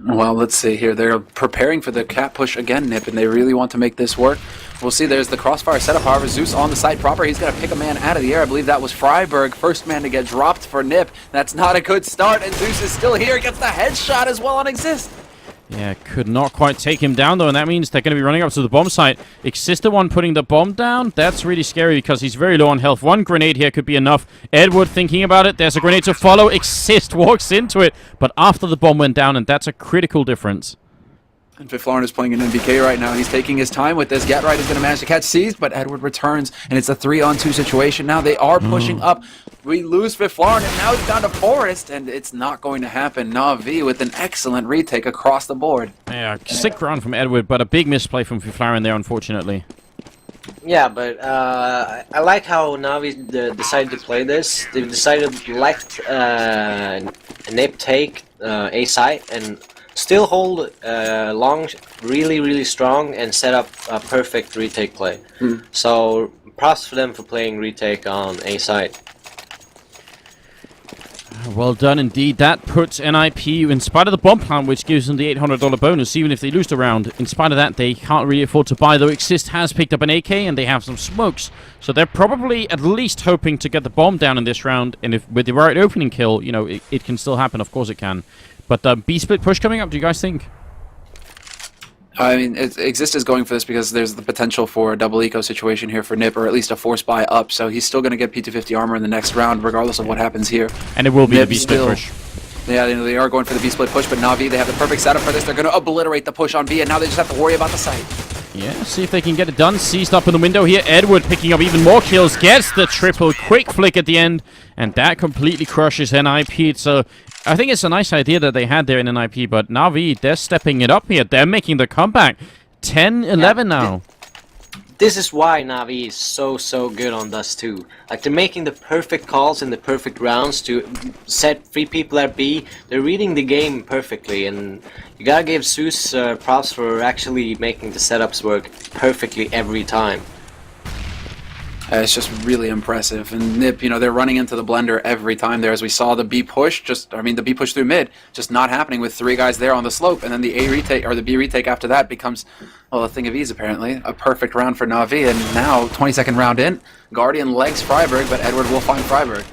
Well, let's see here. They're preparing for the cat push again, NiP, and they really want to make this work. We'll see. There's the crossfire setup. However, Zeus on the side proper. He's going to pick a man out of the air. I believe that was Freiburg. First man to get dropped for NiP. That's not a good start, and Zeus is still here. Gets the headshot as well on Exist. Yeah, could not quite take him down, though, and that means they're going to be running up to the bomb site. Exist the one putting the bomb down. That's really scary because he's very low on health. One grenade here could be enough. Edward thinking about it. There's a grenade to follow. Exist walks into it, but after the bomb went down, and that's a critical difference. And Fiflarn is playing an NBK right now. He's taking his time with this. Get Right is going to manage to catch Seized, but Edward returns, and it's a 3-on-2 situation now. They are pushing up. We lose Fiflarn, and now it's down to Forest, and it's not going to happen. Na'Vi with an excellent retake across the board. Yeah, sick round from Edward, but a big misplay from Fiflarn there, unfortunately. Yeah, but I like how Na'Vi decided to play this. They've decided to let NiP take A site and still hold long, really strong, and set up a perfect retake play. So props for them for playing retake on A site. Well done indeed. That puts NiP, in spite of the bomb plant, which gives them the $800 bonus, even if they lose the round. In spite of that, they can't really afford to buy, though Exist has picked up an AK and they have some smokes. So they're probably at least hoping to get the bomb down in this round. And if with the right opening kill, you know, it can still happen. Of course it can. But B-split push coming up, do you guys think? I mean, Exist is going for this because there's the potential for a double eco situation here for NiP, or at least a force buy up. So he's still going to get P250 armor in the next round, regardless of what happens here. And it will be NiP the B-split still, push. Yeah, they are going for the B-split push, but Na'Vi, they have the perfect setup for this. They're going to obliterate the push on B, and now they just have to worry about the site. Yeah, see if they can get it done. Seized up in the window here. Edward picking up even more kills. Gets the triple quick flick at the end. And that completely crushes NiP. So I think it's a nice idea that they had there in NiP. But Na'Vi, they're stepping it up here. They're making the comeback. 10-11 now. This is why Na'Vi is so good on Dust 2. Like, they're making the perfect calls in the perfect rounds to set free people at B. They're reading the game perfectly, and you gotta give Zeus props for actually making the setups work perfectly every time. It's just really impressive. And NiP, you know, they're running into the blender every time there. As we saw the B push, the B push through mid, just not happening with 3 guys there on the slope. And then the A retake, or the B retake after that becomes, well, a thing of ease apparently. A perfect round for Na'Vi. And now, 22nd round in, Guardian legs Freiburg, but Edward will find Freiburg.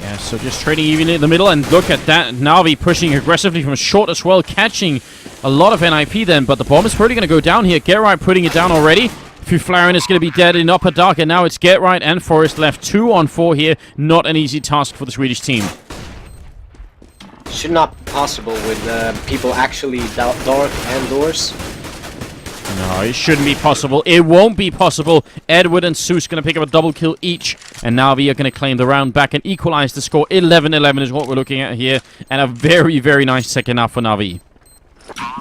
Yeah, so just trading even in the middle, and look at that. Na'Vi pushing aggressively from short as well, catching a lot of NiP then. But the bomb is probably going to go down here. Get Right putting it down already. Fiflarn is going to be dead in upper dark, and now it's Get Right and Forest left 2-on-4 here. Not an easy task for the Swedish team. Should not be possible with people actually dark and doors. No, it shouldn't be possible. It won't be possible. Edward and Zeus going to pick up a double kill each, and Na'Vi are going to claim the round back and equalize the score. 11-11 is what we're looking at here, and a very nice second half for Na'Vi.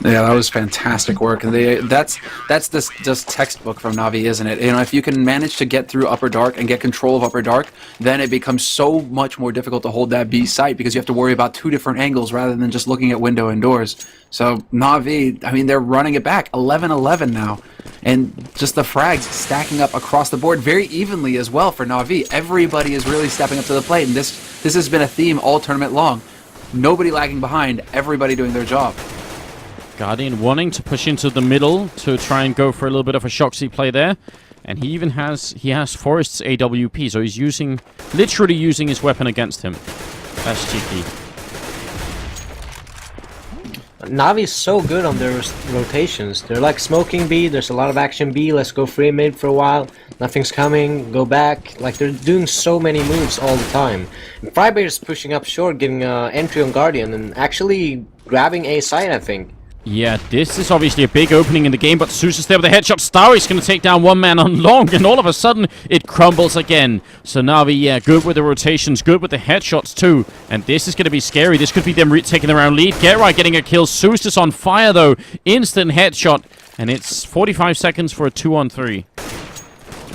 Yeah, that was fantastic work, and that's this just textbook from Na'Vi, isn't it? You know, if you can manage to get through Upper Dark and get control of Upper Dark, then it becomes so much more difficult to hold that B site because you have to worry about 2 different angles rather than just looking at window and doors. So Na'Vi, I mean, they're running it back, 11-11 now, and just the frags stacking up across the board very evenly as well for Na'Vi. Everybody is really stepping up to the plate, and this has been a theme all tournament long. Nobody lagging behind, everybody doing their job. Guardian wanting to push into the middle to try and go for a little bit of a Shoxy play there. And he even has Forest's AWP, so he's literally using his weapon against him. That's cheeky. Na'Vi is so good on their rotations. They're like smoking B, there's a lot of action B, let's go free mid for a while, nothing's coming, go back. Like, they're doing so many moves all the time. And Freiburg is pushing up short, getting entry on Guardian, and actually grabbing A side, I think. Yeah, this is obviously a big opening in the game, but Zeus is there with a headshot. Starry's going to take down one man on long, and all of a sudden, it crumbles again. So Na'Vi, yeah, good with the rotations, good with the headshots too. And this is going to be scary. This could be them taking the round lead. Get Right getting a kill. Zeus is on fire, though. Instant headshot, and it's 45 seconds for a 2-on-3.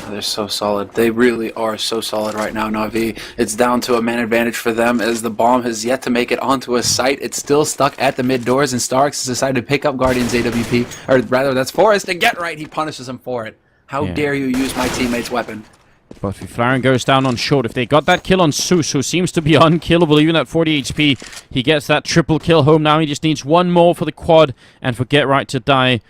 They're so solid. They really are so solid right now, Na'Vi. It's down to a man advantage for them as the bomb has yet to make it onto a site. It's still stuck at the mid doors, and Starks has decided to pick up Guardian's AWP. Or rather, that's Forest, and Get Right, he punishes him for it. How dare you use my teammate's weapon? But Fiflarn goes down on short. If they got that kill on Zeus, who seems to be unkillable even at 40 HP, he gets that triple kill home now. He just needs one more for the quad and for Get Right to die.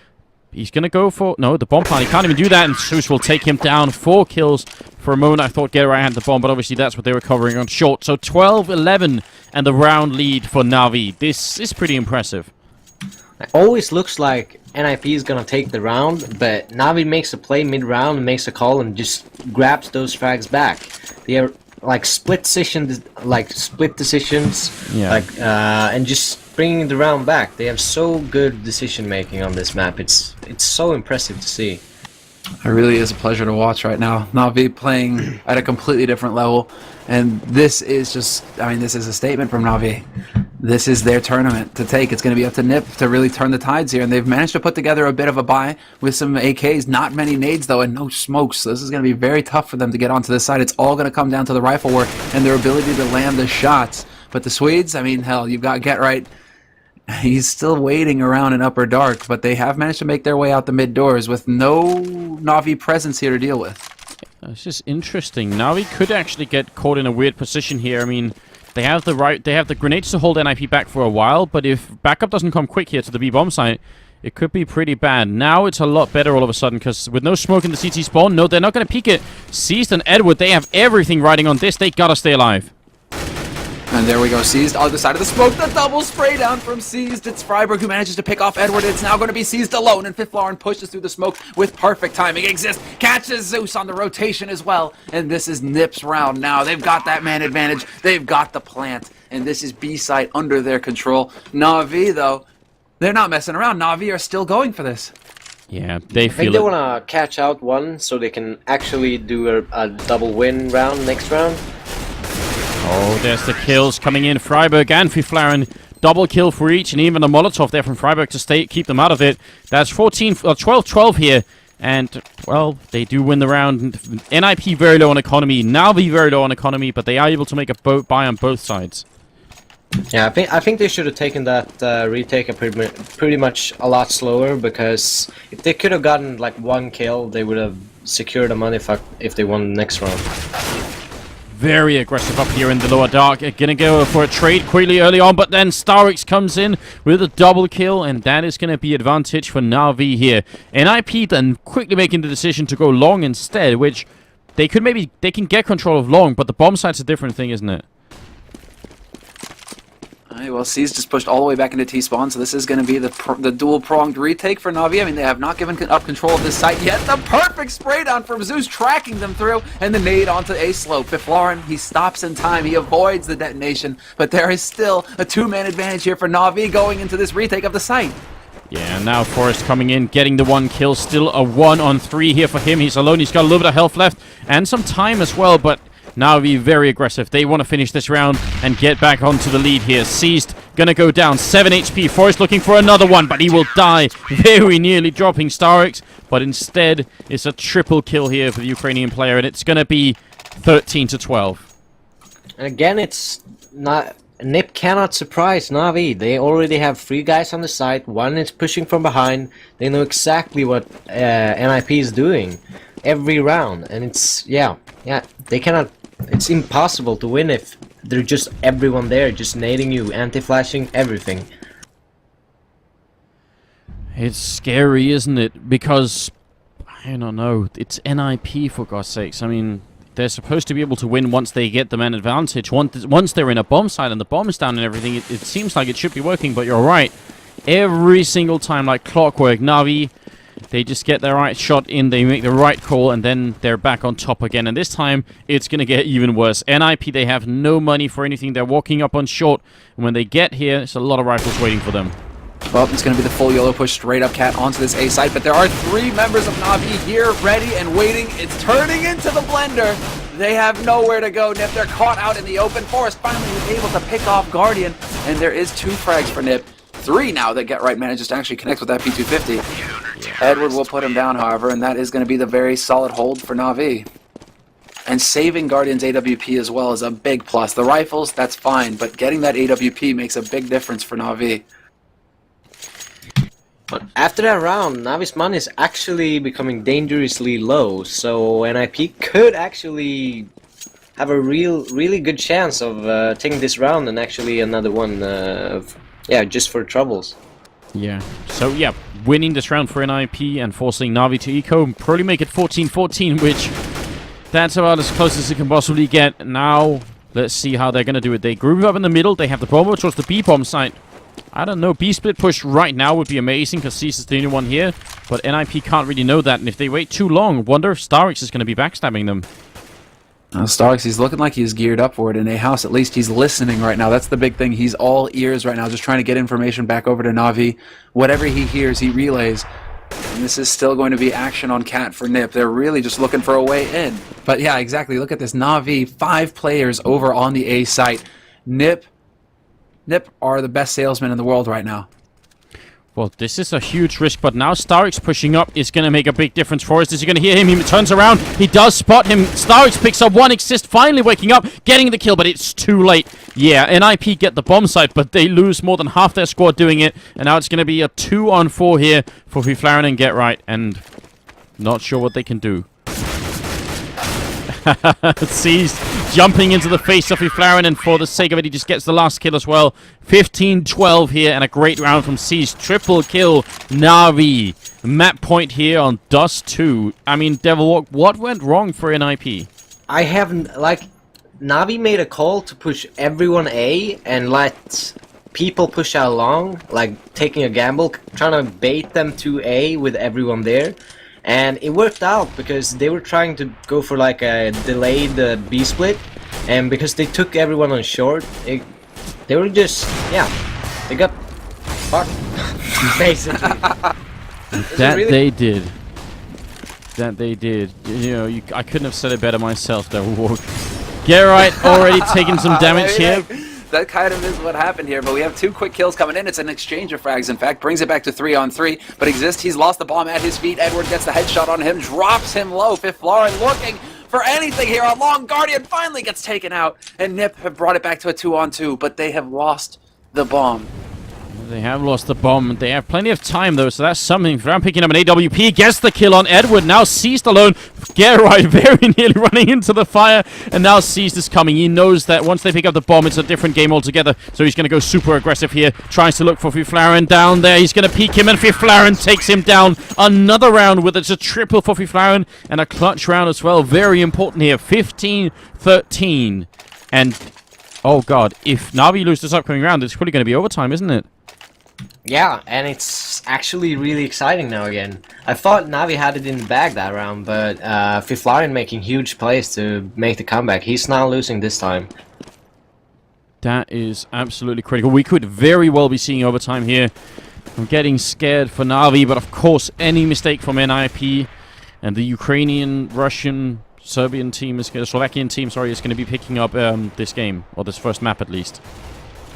He's going to go for... No, the bomb plant. He can't even do that, and Zeus will take him down. 4 kills. For a moment, I thought Get Right had the bomb, but obviously that's what they were covering on short. So 12-11 and the round lead for Na'Vi. This is pretty impressive. It always looks like NiP is going to take the round, but Na'Vi makes a play mid-round and makes a call and just grabs those frags back. They are like split decisions, Yeah. and just bringing the round back. They have so good decision making on this map. It's so impressive to see. It really is a pleasure to watch right now. Na'Vi playing at a completely different level, and this is just, I mean, this is a statement from Na'Vi. This is their tournament to take. It's going to be up to NiP to really turn the tides here, and they've managed to put together a bit of a buy with some AKs, not many nades though, and no smokes. So this is going to be very tough for them to get onto this side. It's all going to come down to the rifle work and their ability to land the shots. But the Swedes, I mean, hell, you've got Get Right. He's still waiting around in Upper Dark, but they have managed to make their way out the mid doors with no Na'Vi presence here to deal with. It's just interesting. Na'Vi could actually get caught in a weird position here. I mean, they have the grenades to hold NiP back for a while, but if backup doesn't come quick here to the B bomb site, it could be pretty bad. Now it's a lot better all of a sudden, because with no smoke in the CT spawn, no, they're not going to peek it. Seized and Edward, they have everything riding on this. They gotta stay alive. And there we go, Seized, other side of the smoke, the double spray down from Seized. It's Freiburg who manages to pick off Edward. It's now going to be Seized alone, and Fifth Lauren pushes through the smoke with perfect timing. Exist, catches Zeus on the rotation as well. And this is NiP's round now. They've got that man advantage. They've got the plant. And this is B-site under their control. Na'Vi, though, they're not messing around. Na'Vi are still going for this. Yeah, they I feel think they it. want to catch out one so they can actually do a double win round next round. Oh, there's the kills coming in. Freiburg and Fiflaren, double kill for each, and even a Molotov there from Freiburg to keep them out of it. That's 12-12 here, and, well, they do win the round. NiP very low on economy, Na'Vi very low on economy, but they are able to make a buy on both sides. Yeah, I think they should have taken that retake pretty much a lot slower, because if they could have gotten like one kill, they would have secured the money if they won the next round. Very aggressive up here in the lower dark. Gonna go for a trade quickly early on, but then StarSeries comes in with a double kill, and that is gonna be advantage for Na'Vi here. NiP then quickly making the decision to go long instead, which they can get control of long, but the bomb site's a different thing, isn't it? Alright, well, C's just pushed all the way back into T-spawn, so this is going to be the dual-pronged retake for Na'Vi. I mean, they have not given up control of this site yet. The perfect spray down from Zeus, tracking them through, and the nade onto A slope. Fiflaren, he stops in time, he avoids the detonation, but there is still a two-man advantage here for Na'Vi going into this retake of the site. Yeah, now Forrest coming in, getting the one kill. Still a 1-on-3 here for him. He's alone, he's got a little bit of health left, and some time as well, but Na'Vi very aggressive. They want to finish this round and get back onto the lead here. Seized, gonna go down, 7 HP. Forrest looking for another one, but he will die, very nearly dropping StarSeries. But instead, it's a triple kill here for the Ukrainian player, and it's gonna be 13-12. And again, it's not... NiP cannot surprise Na'Vi. They already have 3 guys on the site. One is pushing from behind. They know exactly what NiP is doing every round, and it's they cannot. It's impossible to win if they're just everyone there, just nading you, anti-flashing, everything. It's scary, isn't it? Because, I don't know, it's NiP for God's sakes. I mean, they're supposed to be able to win once they get the man advantage. Once they're in a bomb site and the bomb is down and everything, it seems like it should be working, but you're right. Every single time, like clockwork, Na'Vi, they just get the right shot in, they make the right call, and then they're back on top again. And this time, it's going to get even worse. NiP, they have no money for anything. They're walking up on short. And when they get here, it's a lot of rifles waiting for them. Well, it's going to be the full YOLO push straight up, Cat, onto this A site. But there are 3 members of Na'Vi here, ready and waiting. It's turning into the blender. They have nowhere to go, NiP. They're caught out in the open. Forrest finally was able to pick off Guardian. And there is 2 frags for NiP. 3 now that Get Right manages to actually connect with that P250. Edward will put him down, however, and that is going to be the very solid hold for Na'Vi. And saving Guardian's AWP as well is a big plus. The rifles, that's fine, but getting that AWP makes a big difference for Na'Vi. But after that round, Na'Vi's money is actually becoming dangerously low, so NiP could actually have a really good chance of taking this round and actually another one just for troubles. Yeah. So, yeah, winning this round for NiP and forcing Na'Vi to eco probably make it 14-14, which that's about as close as it can possibly get. Now, let's see how they're going to do it. They group up in the middle. They have the bomber towards the B-bomb site. I don't know. B-split push right now would be amazing because Cease is the only one here. But NiP can't really know that. And if they wait too long, wonder if StarSeries is going to be backstabbing them. Starks, he's looking like he's geared up for it in a house. At least he's listening right now. That's the big thing. He's all ears right now, just trying to get information back over to Na'Vi. Whatever he hears, he relays. And this is still going to be action on Cat for NiP. They're really just looking for a way in. But yeah, exactly. Look at this. Na'Vi, 5 players over on the A site. NiP are the best salesmen in the world right now. Well, this is a huge risk, but now StarX pushing up is going to make a big difference for us. Is he going to hear him? He turns around. He does spot him. StarX picks up 1 assist, finally waking up, getting the kill, but it's too late. Yeah, NiP get the bomb site, but they lose more than half their squad doing it, and now it's going to be a 2-on-4 here for Fiflaren and Get Right, and not sure what they can do. Seized, jumping into the face of Fiflaren, and for the sake of it, he just gets the last kill as well. 15-12 here, and a great round from Seized. Triple kill, Na'Vi. Map point here on Dust 2. I mean, Devilwalk, what went wrong for NiP? I haven't, like, Na'Vi made a call to push everyone A and let people push out long, like taking a gamble, trying to bait them to A with everyone there. And it worked out because they were trying to go for like a delayed B split, and because they took everyone on short, they were just, yeah, they got fucked, basically. That really? They did. That they did. You know, I couldn't have said it better myself, Devilwalk. Get Right, already taking some damage here. That kind of is what happened here, but we have 2 quick kills coming in. It's an exchange of frags, in fact, brings it back to 3-on-3, but Exist, he's lost the bomb at his feet. Edward gets the headshot on him, drops him low. Fiflaren looking for anything here. A long Guardian finally gets taken out, and NiP have brought it back to a 2-on-2, but they have lost the bomb. They have lost the bomb. They have plenty of time, though, so that's something. Fiflaren picking up an AWP, gets the kill on Edward, now Seized alone. Get Right, very nearly running into the fire, and now Seized is coming. He knows that once they pick up the bomb, it's a different game altogether, so he's going to go super aggressive here. Tries to look for Fiflaren down there. He's going to peek him, and Fiflaren takes him down. Another round with it's a triple for Fiflaren, and a clutch round as well. Very important here. 15-13. And, oh god, if Na'Vi lose this upcoming round, it's probably going to be overtime, isn't it? Yeah, and it's actually really exciting now again. I thought Na'Vi had it in the bag that round, but Fiflaren making huge plays to make the comeback. He's now losing this time. That is absolutely critical. We could very well be seeing overtime here. I'm getting scared for Na'Vi, but of course any mistake from NiP and the Ukrainian, Russian, Serbian team, Slovakian team, sorry, is going to be picking up this game, or this first map at least.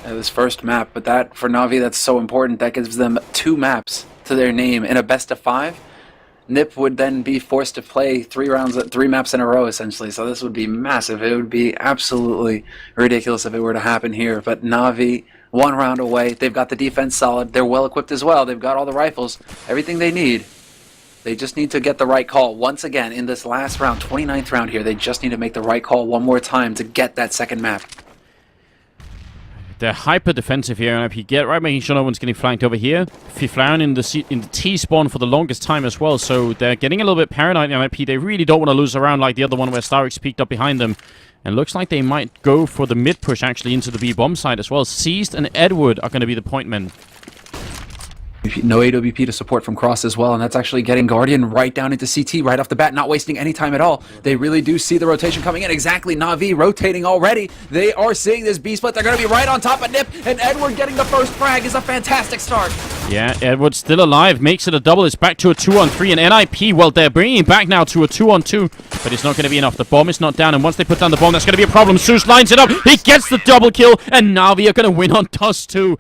This first map, but that, for Na'Vi, that's so important. That gives them 2 maps to their name in a best of 5. NiP would then be forced to play 3 maps in a row, essentially. So this would be massive. It would be absolutely ridiculous if it were to happen here. But Na'Vi, 1 round away. They've got the defense solid. They're well equipped as well. They've got all the rifles, everything they need. They just need to get the right call. Once again, in this last round, 29th round here, they just need to make the right call one more time to get that second map. They're hyper defensive here, and NiP Get Right, making sure no one's getting flanked over here. Fiflaren in the T spawn for the longest time as well, so they're getting a little bit paranoid in NiP. They really don't want to lose a round like the other one where StarX peeked up behind them. And looks like they might go for the mid push actually into the B bomb side as well. Seized and Edward are going to be the point men. No AWP to support from Cross as well, and that's actually getting Guardian right down into CT right off the bat, not wasting any time at all. They really do see the rotation coming in. Exactly, Na'Vi rotating already. They are seeing this B-split. They're going to be right on top of NiP, and Edward getting the first frag is a fantastic start. Yeah, Edward's still alive, makes it a double. It's back to a 2-on-3, and NiP, well, they're bringing it back now to a 2-on-2, but it's not going to be enough. The bomb is not down, and once they put down the bomb, that's going to be a problem. Zeus lines it up. He gets the double kill, and Na'Vi are going to win on Dust 2.